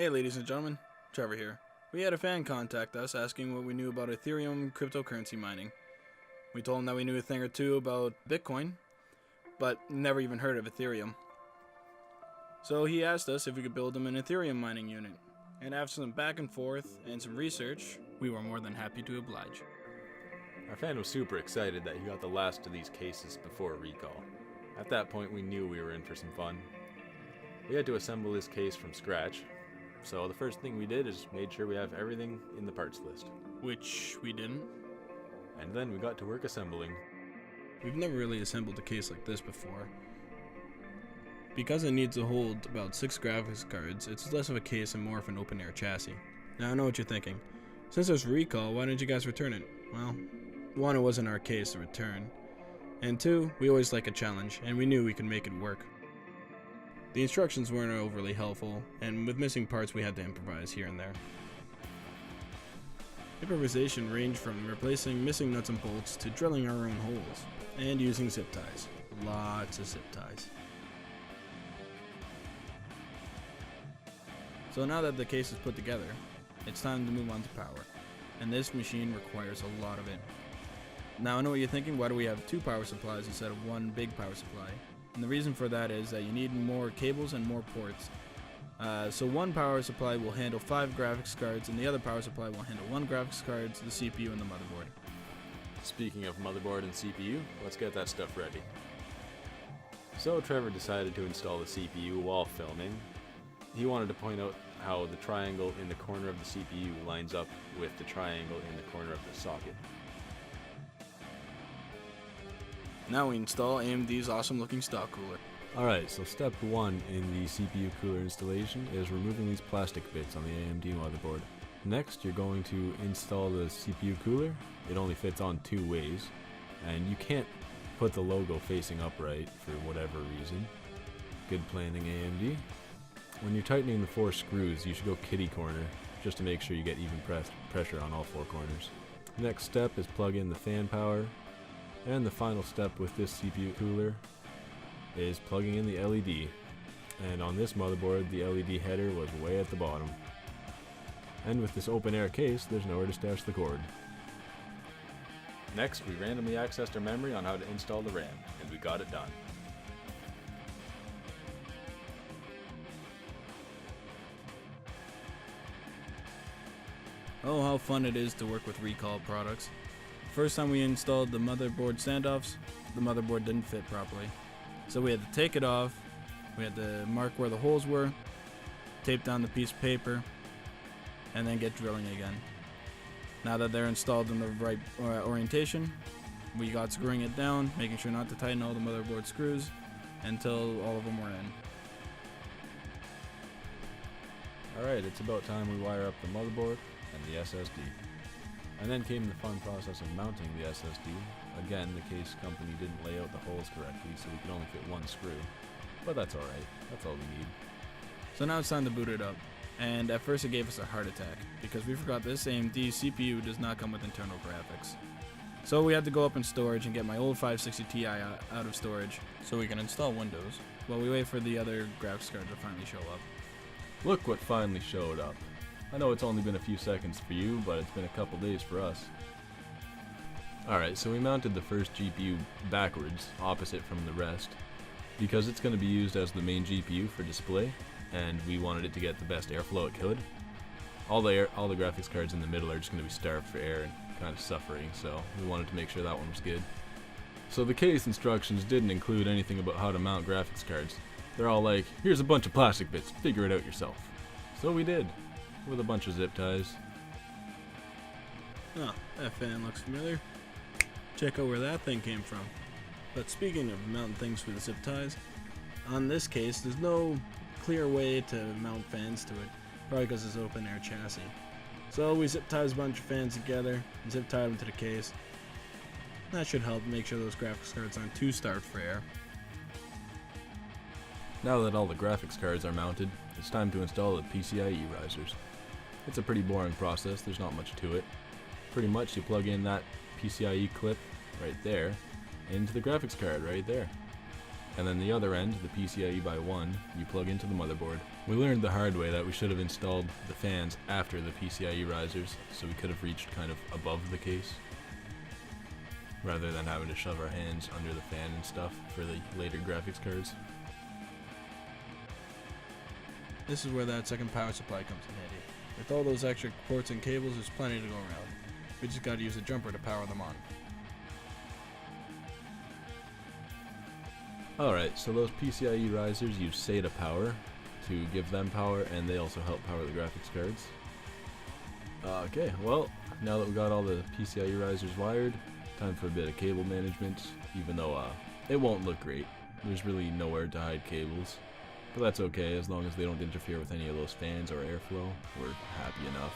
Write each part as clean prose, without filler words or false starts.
Hey ladies and gentlemen, Trevor here. We had a fan contact us asking what we knew about Ethereum cryptocurrency mining. We told him that we knew a thing or two about Bitcoin, but never even heard of Ethereum. So he asked us if we could build him an Ethereum mining unit. And after some back and forth and some research, we were more than happy to oblige. Our fan was super excited that he got the last of these cases before recall. At that point we knew we were in for some fun. We had to assemble this case from scratch, so the first thing we did is made sure we have everything in the parts list. Which we didn't. And then we got to work assembling. We've never really assembled a case like this before. Because it needs to hold about 6 graphics cards, it's less of a case and more of an open-air chassis. Now I know what you're thinking. Since there's recall, why didn't you guys return it? Well, 1, it wasn't our case to return. And 2, we always like a challenge, and we knew we could make it work. The instructions weren't overly helpful, and with missing parts we had to improvise here and there. Improvisation ranged from replacing missing nuts and bolts to drilling our own holes, and using zip ties. Lots of zip ties. So now that the case is put together, it's time to move on to power, and this machine requires a lot of it. Now I know what you're thinking, why do we have 2 power supplies instead of 1 big power supply? And the reason for that is that you need more cables and more ports. So 1 power supply will handle 5 graphics cards, and the other power supply will handle 1 graphics card, the CPU, and the motherboard. Speaking of motherboard and CPU, let's get that stuff ready. So Trevor decided to install the CPU while filming. He wanted to point out how the triangle in the corner of the CPU lines up with the triangle in the corner of the socket. Now we install AMD's awesome looking stock cooler. Alright, so step 1 in the CPU cooler installation is removing these plastic bits on the AMD motherboard. Next, you're going to install the CPU cooler. It only fits on 2 ways, and you can't put the logo facing upright for whatever reason. Good planning, AMD. When you're tightening the 4 screws, you should go kitty corner, just to make sure you get even pressure on all 4 corners. Next step is plug in the fan power. And the final step with this CPU cooler is plugging in the LED. And on this motherboard, the LED header was way at the bottom. And with this open air case, there's nowhere to stash the cord. Next, we randomly accessed our memory on how to install the RAM, and we got it done. Oh, how fun it is to work with recall products. First time we installed the motherboard standoffs, the motherboard didn't fit properly. So we had to take it off, we had to mark where the holes were, tape down the piece of paper, and then get drilling again. Now that they're installed in the right orientation, we got screwing it down, making sure not to tighten all the motherboard screws until all of them were in. Alright, it's about time we wire up the motherboard and the SSD. And then came the fun process of mounting the SSD. Again, the case company didn't lay out the holes correctly, so we could only fit 1 screw. But that's alright, that's all we need. So now it's time to boot it up. And at first it gave us a heart attack, because we forgot this AMD CPU does not come with internal graphics. So we had to go up in storage and get my old 560 Ti out of storage, so we can install Windows, while we wait for the other graphics card to finally show up. Look what finally showed up. I know it's only been a few seconds for you, but it's been a couple days for us. Alright, so we mounted the first GPU backwards, opposite from the rest, because it's going to be used as the main GPU for display, and we wanted it to get the best airflow it could. All the graphics cards in the middle are just going to be starved for air and kind of suffering, so we wanted to make sure that one was good. So the case instructions didn't include anything about how to mount graphics cards. They're all like, here's a bunch of plastic bits, figure it out yourself. So we did. With a bunch of zip ties. Oh, that fan looks familiar. Check out where that thing came from. But speaking of mounting things with zip ties, on this case there's no clear way to mount fans to it, probably because it's open air chassis. So we zip ties a bunch of fans together and zip tied them to the case. That should help make sure those graphics cards aren't too starved for air. Now that all the graphics cards are mounted, it's time to install the PCIe risers. It's a pretty boring process, there's not much to it. Pretty much you plug in that PCIe clip right there into the graphics card right there. and then the other end, the PCIe by 1, you plug into the motherboard. We learned the hard way that we should have installed the fans after the PCIe risers, so we could have reached kind of above the case, rather than having to shove our hands under the fan and stuff for the later graphics cards. This is where that second power supply comes in handy. With all those extra ports and cables, there's plenty to go around. We just gotta use a jumper to power them on. Alright, so those PCIe risers use SATA power to give them power, and they also help power the graphics cards. Okay, well, now that we got all the PCIe risers wired, time for a bit of cable management, even though it won't look great. There's really nowhere to hide cables, but that's okay as long as they don't interfere with any of those fans or airflow. We're happy enough.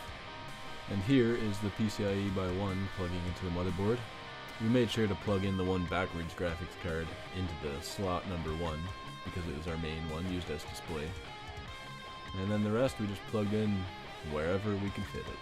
And here is the PCIe by 1 plugging into the motherboard. We made sure to plug in the one backwards graphics card into the slot number 1 because it was our main one used as display. And then the rest we just plugged in wherever we can fit it.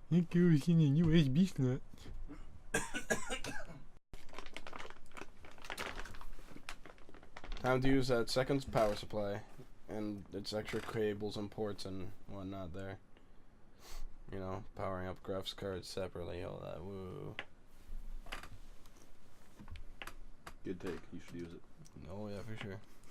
It goes in a USB slot. Time to use that second power supply and its extra cables and ports and whatnot there. You know, powering up graphics cards separately, all that. Woo. Good take. You should use it. Oh yeah, for sure.